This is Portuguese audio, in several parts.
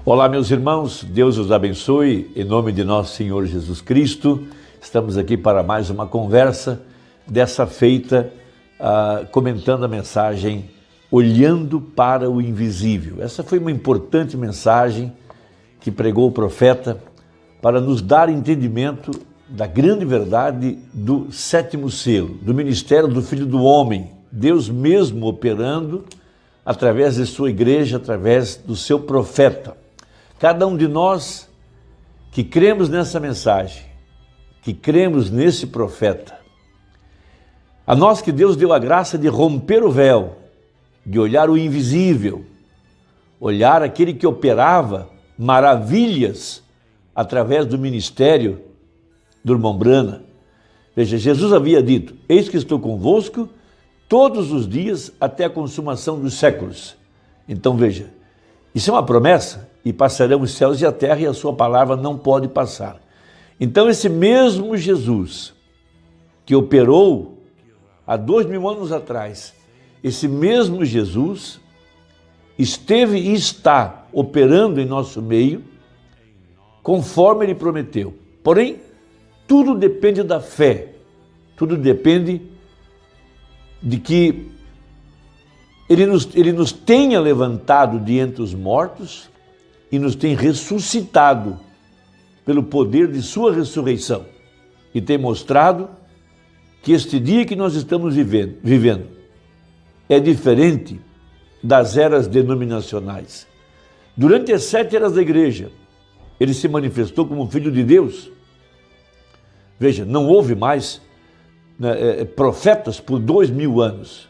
Olá, meus irmãos, Deus os abençoe, em nome de nosso Senhor Jesus Cristo. Estamos aqui para mais uma conversa, dessa feita, comentando a mensagem Olhando para o Invisível. Essa foi uma importante mensagem que pregou o profeta para nos dar entendimento da grande verdade do sétimo selo, do ministério do Filho do Homem, Deus mesmo operando através de sua igreja, através do seu profeta. Cada um de nós que cremos nessa mensagem, que cremos nesse profeta, a nós que Deus deu a graça de romper o véu, de olhar o invisível, olhar aquele que operava maravilhas através do ministério do irmão Brana. Veja, Jesus havia dito: eis que estou convosco todos os dias até a consumação dos séculos. Então veja, isso é uma promessa, e passarão os céus e a terra, e a sua palavra não pode passar. Então esse mesmo Jesus que operou há 2000 anos atrás, esse mesmo Jesus esteve e está operando em nosso meio, conforme ele prometeu. Porém, tudo depende da fé, tudo depende de que ele nos tenha levantado de entre os mortos e nos tem ressuscitado pelo poder de sua ressurreição, e tem mostrado que este dia que nós estamos vivendo é diferente das eras denominacionais. Durante as 7 eras da igreja, ele se manifestou como Filho de Deus. Veja, não houve mais profetas por 2000 anos.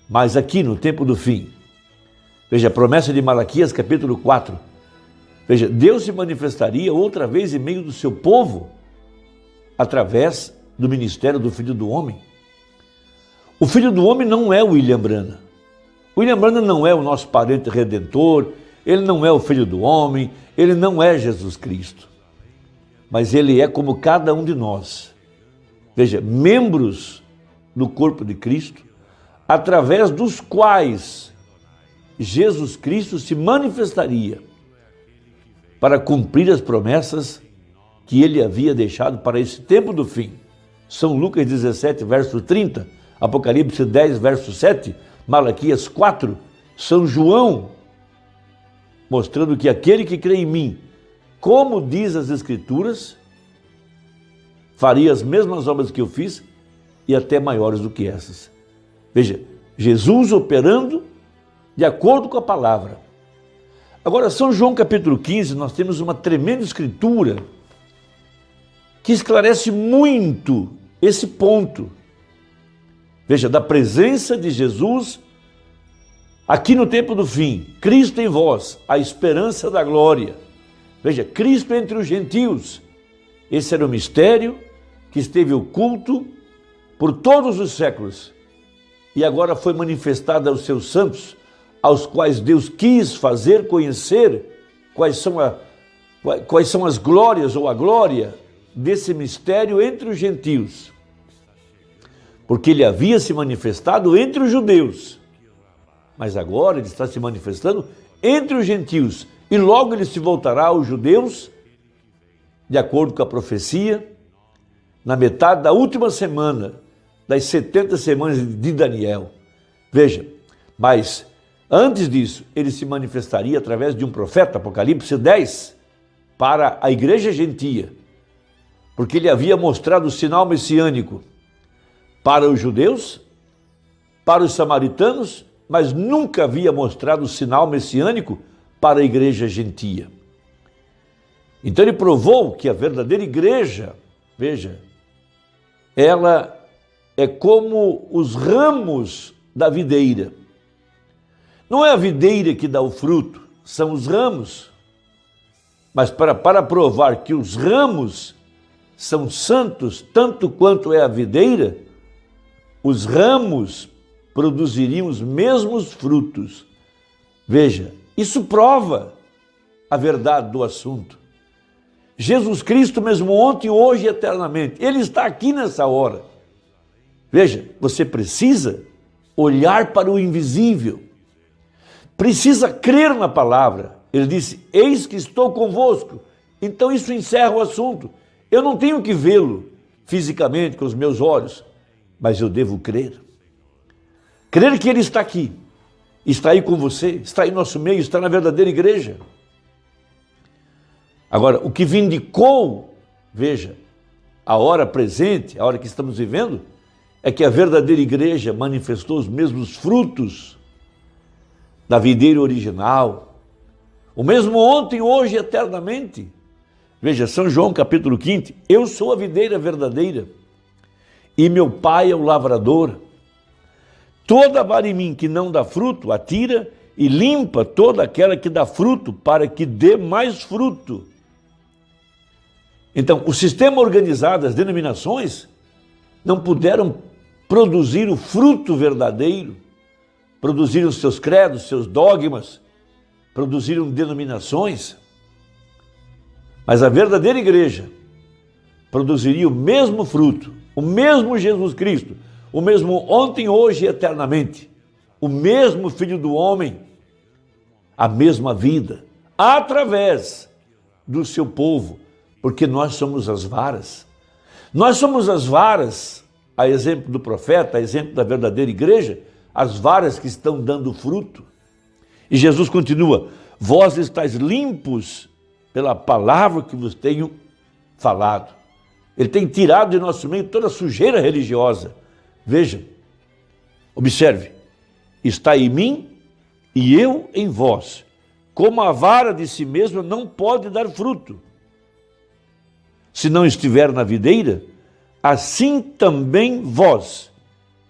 Mas aqui no tempo do fim, veja a promessa de Malaquias capítulo 4. Veja, Deus se manifestaria outra vez em meio do seu povo, através do ministério do Filho do Homem. O Filho do Homem não é o William Brana. O William Brana não é o nosso parente redentor, ele não é o Filho do Homem, ele não é Jesus Cristo. Mas ele é como cada um de nós. Veja, membros do corpo de Cristo, através dos quais Jesus Cristo se manifestaria para cumprir as promessas que ele havia deixado para esse tempo do fim. São Lucas 17, verso 30, Apocalipse 10, verso 7, Malaquias 4, São João, mostrando que aquele que crê em mim, como diz as Escrituras, faria as mesmas obras que eu fiz e até maiores do que essas. Veja, Jesus operando de acordo com a palavra. Agora, São João capítulo 15, nós temos uma tremenda escritura que esclarece muito esse ponto. Veja, da presença de Jesus aqui no tempo do fim. Cristo em vós, a esperança da glória. Veja, Cristo entre os gentios. Esse era o mistério que esteve oculto por todos os séculos e agora foi manifestado aos seus santos, aos quais Deus quis fazer conhecer quais são as glórias ou a glória desse mistério entre os gentios. Porque ele havia se manifestado entre os judeus, mas agora ele está se manifestando entre os gentios, e logo ele se voltará aos judeus, de acordo com a profecia, na metade da última semana das 70 semanas de Daniel. Veja, mas antes disso, ele se manifestaria através de um profeta, Apocalipse 10, para a igreja gentia, porque ele havia mostrado o sinal messiânico para os judeus, para os samaritanos, mas nunca havia mostrado o sinal messiânico para a igreja gentia. Então ele provou que a verdadeira igreja, veja, ela é como os ramos da videira. Não é a videira que dá o fruto, são os ramos. Mas para provar que os ramos são santos, tanto quanto é a videira, os ramos produziriam os mesmos frutos. Veja, isso prova a verdade do assunto. Jesus Cristo mesmo ontem, hoje e eternamente, ele está aqui nessa hora. Veja, você precisa olhar para o invisível, precisa crer na palavra, ele disse, eis que estou convosco. Então isso encerra o assunto. Eu não tenho que vê-lo fisicamente com os meus olhos, mas eu devo crer. Crer que ele está aqui, está aí com você, está aí no nosso meio, está na verdadeira igreja. Agora, o que vindicou, veja, a hora presente, a hora que estamos vivendo, é que a verdadeira igreja manifestou os mesmos frutos da videira original, o mesmo ontem, hoje e eternamente. Veja, São João capítulo 5, eu sou a videira verdadeira e meu pai é o lavrador. Toda vara em mim que não dá fruto, atira e limpa toda aquela que dá fruto, para que dê mais fruto. Então, o sistema organizado, as denominações, não puderam produzir o fruto verdadeiro, produziram seus credos, seus dogmas, produziram denominações, mas a verdadeira igreja produziria o mesmo fruto, o mesmo Jesus Cristo, o mesmo ontem, hoje e eternamente, o mesmo Filho do Homem, a mesma vida, através do seu povo, porque nós somos as varas. Nós somos as varas, a exemplo do profeta, a exemplo da verdadeira igreja, as varas que estão dando fruto. E Jesus continua, vós estáis limpos pela palavra que vos tenho falado. Ele tem tirado de nosso meio toda a sujeira religiosa. Veja, observe, está em mim e eu em vós. Como a vara de si mesma não pode dar fruto, se não estiver na videira, assim também vós,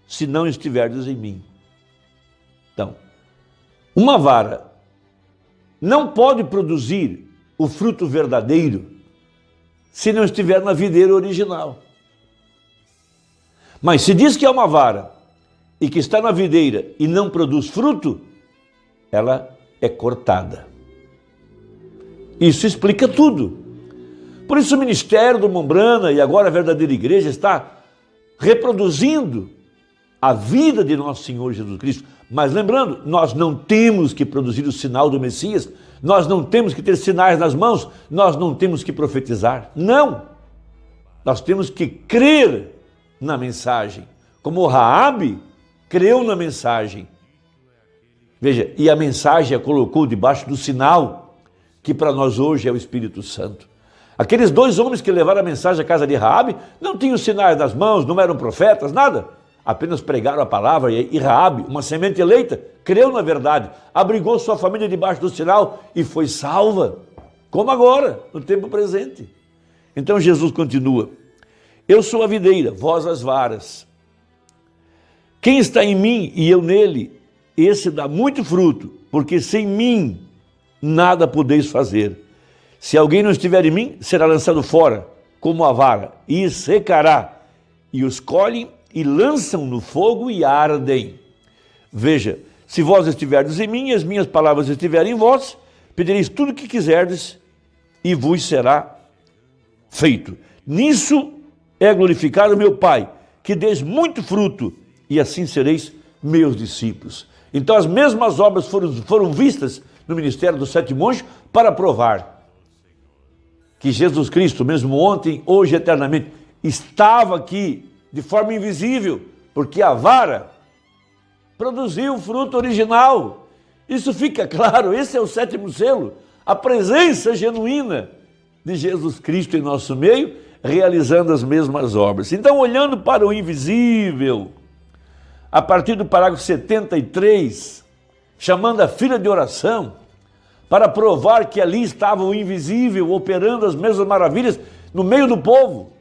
se não estiverdes em mim. Então, uma vara não pode produzir o fruto verdadeiro se não estiver na videira original. Mas se diz que é uma vara e que está na videira e não produz fruto, ela é cortada. Isso explica tudo. Por isso o ministério do Mombrana e agora a verdadeira igreja está reproduzindo a vida de nosso Senhor Jesus Cristo. Mas lembrando, nós não temos que produzir o sinal do Messias, nós não temos que ter sinais nas mãos, nós não temos que profetizar. Não! Nós temos que crer na mensagem, como Raabe creu na mensagem. Veja, e a mensagem a colocou debaixo do sinal, que para nós hoje é o Espírito Santo. Aqueles dois homens que levaram a mensagem à casa de Raabe não tinham sinais nas mãos, não eram profetas, nada. Apenas pregaram a palavra e Raabe, uma semente eleita, creu na verdade, abrigou sua família debaixo do sinal e foi salva, como agora, no tempo presente. Então Jesus continua, eu sou a videira, vós as varas. Quem está em mim e eu nele, esse dá muito fruto, porque sem mim nada podeis fazer. Se alguém não estiver em mim, será lançado fora, como a vara, e secará, e os colhem e lançam no fogo e ardem. Veja, se vós estiverdes em mim, e as minhas palavras estiverem em vós, pedireis tudo o que quiserdes, e vos será feito. Nisso é glorificado meu Pai, que deis muito fruto, e assim sereis meus discípulos. Então as mesmas obras foram vistas no ministério dos 7 monges para provar que Jesus Cristo, mesmo ontem, hoje e eternamente, estava aqui de forma invisível, porque a vara produziu o fruto original. Isso fica claro, esse é o 7º selo, a presença genuína de Jesus Cristo em nosso meio, realizando as mesmas obras. Então, olhando para o invisível, a partir do parágrafo 73, chamando a fila de oração, para provar que ali estava o invisível, operando as mesmas maravilhas no meio do povo,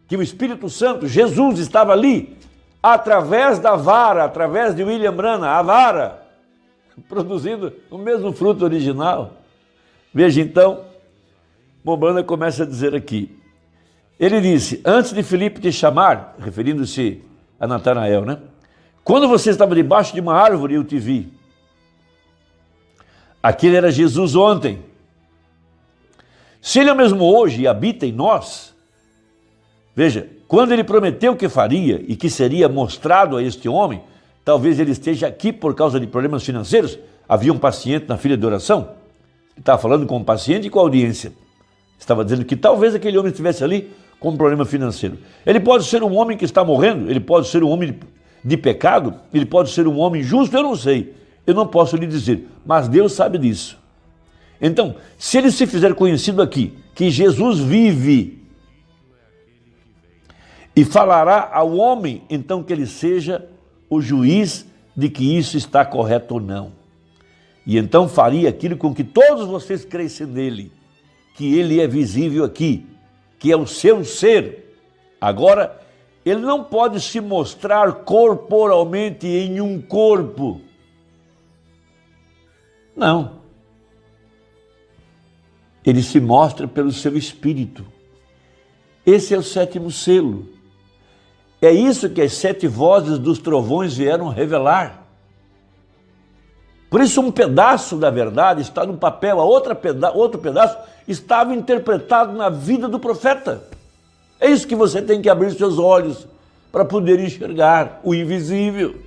que o Espírito Santo, Jesus, estava ali, através da vara, através de William Branham, a vara, produzindo o mesmo fruto original. Veja então, Mombrana começa a dizer aqui, ele disse, antes de Filipe te chamar, referindo-se a Natanael, né? Quando você estava debaixo de uma árvore, eu te vi. Aquele era Jesus ontem. Se ele é o mesmo hoje e habita em nós, veja, quando ele prometeu que faria e que seria mostrado a este homem, talvez ele esteja aqui por causa de problemas financeiros, havia um paciente na fila de oração, Estava falando com o paciente e com a audiência. Estava dizendo que talvez aquele homem estivesse ali com um problema financeiro. Ele pode ser um homem que está morrendo, ele pode ser um homem de pecado, ele pode ser um homem justo, eu não sei. Eu não posso lhe dizer, mas Deus sabe disso. Então, se ele se fizer conhecido aqui, que Jesus vive e falará ao homem, então que ele seja o juiz de que isso está correto ou não. E então faria aquilo com que todos vocês crescem nele, que ele é visível aqui, que é o seu ser. Agora, ele não pode se mostrar corporalmente em um corpo. Não. Ele se mostra pelo seu espírito. Esse é o sétimo selo. É isso que as 7 vozes dos trovões vieram revelar. Por isso um pedaço da verdade está no papel, outro pedaço estava interpretado na vida do profeta. É isso que você tem que abrir seus olhos para poder enxergar o invisível.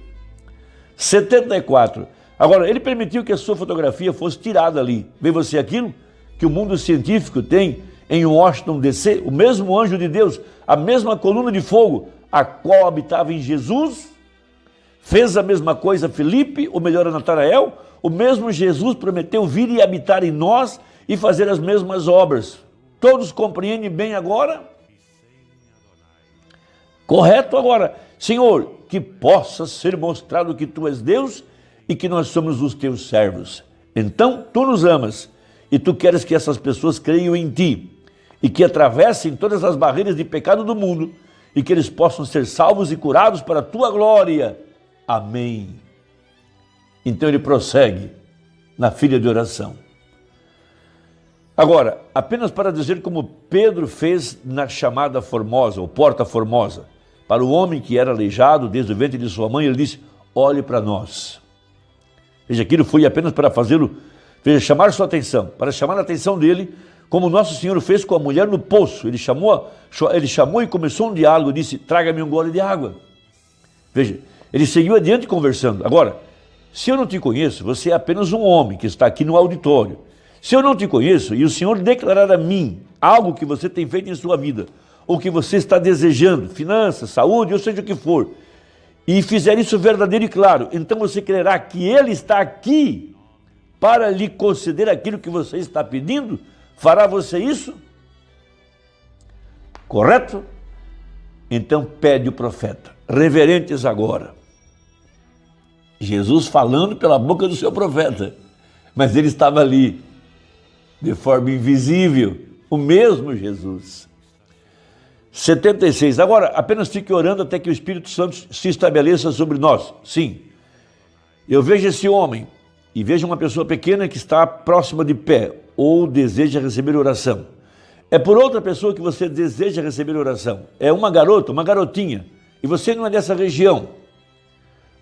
74. Agora, ele permitiu que a sua fotografia fosse tirada ali. Vê você aquilo que o mundo científico tem em Washington, D.C., o mesmo anjo de Deus, a mesma coluna de fogo, a qual habitava em Jesus, fez a mesma coisa a Filipe, ou melhor a Natanael, o mesmo Jesus prometeu vir e habitar em nós e fazer as mesmas obras. Todos compreendem bem agora? Correto agora. Senhor, que possa ser mostrado que Tu és Deus e que nós somos os Teus servos. Então, Tu nos amas e Tu queres que essas pessoas creiam em Ti e que atravessem todas as barreiras de pecado do mundo e que eles possam ser salvos e curados para a Tua glória. Amém. Então ele prossegue na filha de oração. Agora, apenas para dizer como Pedro fez na chamada Formosa, ou Porta Formosa, para o homem que era aleijado desde o ventre de sua mãe, ele disse, olhe para nós. Veja, aquilo foi apenas para fazê-lo, chamar sua atenção, para chamar a atenção dele, como nosso Senhor fez com a mulher no poço. Ele chamou e começou um diálogo, disse, traga-me um gole de água. Veja, ele seguiu adiante conversando. Agora, se eu não te conheço, você é apenas um homem que está aqui no auditório. Se eu não te conheço e o Senhor declarar a mim algo que você tem feito em sua vida, ou que você está desejando, finanças, saúde, ou seja o que for, e fizer isso verdadeiro e claro, então você crerá que Ele está aqui para lhe conceder aquilo que você está pedindo? Fará você isso? Correto? Então pede o profeta. Reverentes agora. Jesus falando pela boca do seu profeta, mas ele estava ali, de forma invisível, o mesmo Jesus. 76. Agora, apenas fique orando até que o Espírito Santo se estabeleça sobre nós. Sim, eu vejo esse homem e vejo uma pessoa pequena que está próxima de pé ou deseja receber oração. É por outra pessoa que você deseja receber oração. É uma garota, uma garotinha, e você não é dessa região.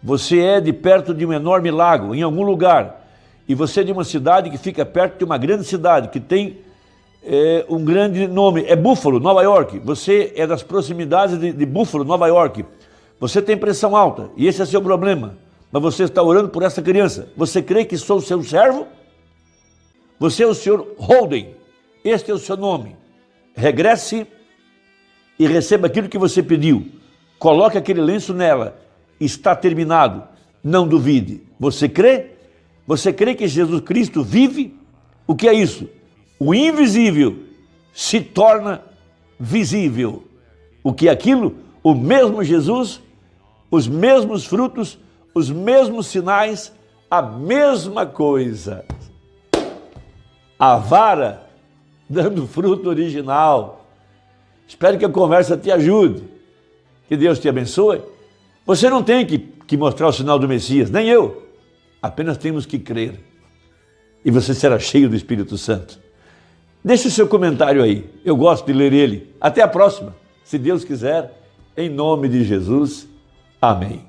Você é de perto de um enorme lago, em algum lugar, e você é de uma cidade que fica perto de uma grande cidade, que tem um grande nome, é Buffalo, Nova York. Você é das proximidades de Buffalo, Nova York. Você tem pressão alta, e esse é seu problema, mas você está orando por essa criança. Você crê que sou seu servo? Você é o senhor Holden, este é o seu nome. Regresse e receba aquilo que você pediu. Coloque aquele lenço nela. Está terminado. Não duvide. Você crê? Você crê que Jesus Cristo vive? O que é isso? O invisível se torna visível. O que é aquilo? O mesmo Jesus, os mesmos frutos, os mesmos sinais, a mesma coisa. A vara dando fruto original. Espero que a conversa te ajude. Que Deus te abençoe. Você não tem que mostrar o sinal do Messias, nem eu. Apenas temos que crer. E você será cheio do Espírito Santo. Deixe o seu comentário aí. Eu gosto de ler ele. Até a próxima. Se Deus quiser, em nome de Jesus. Amém.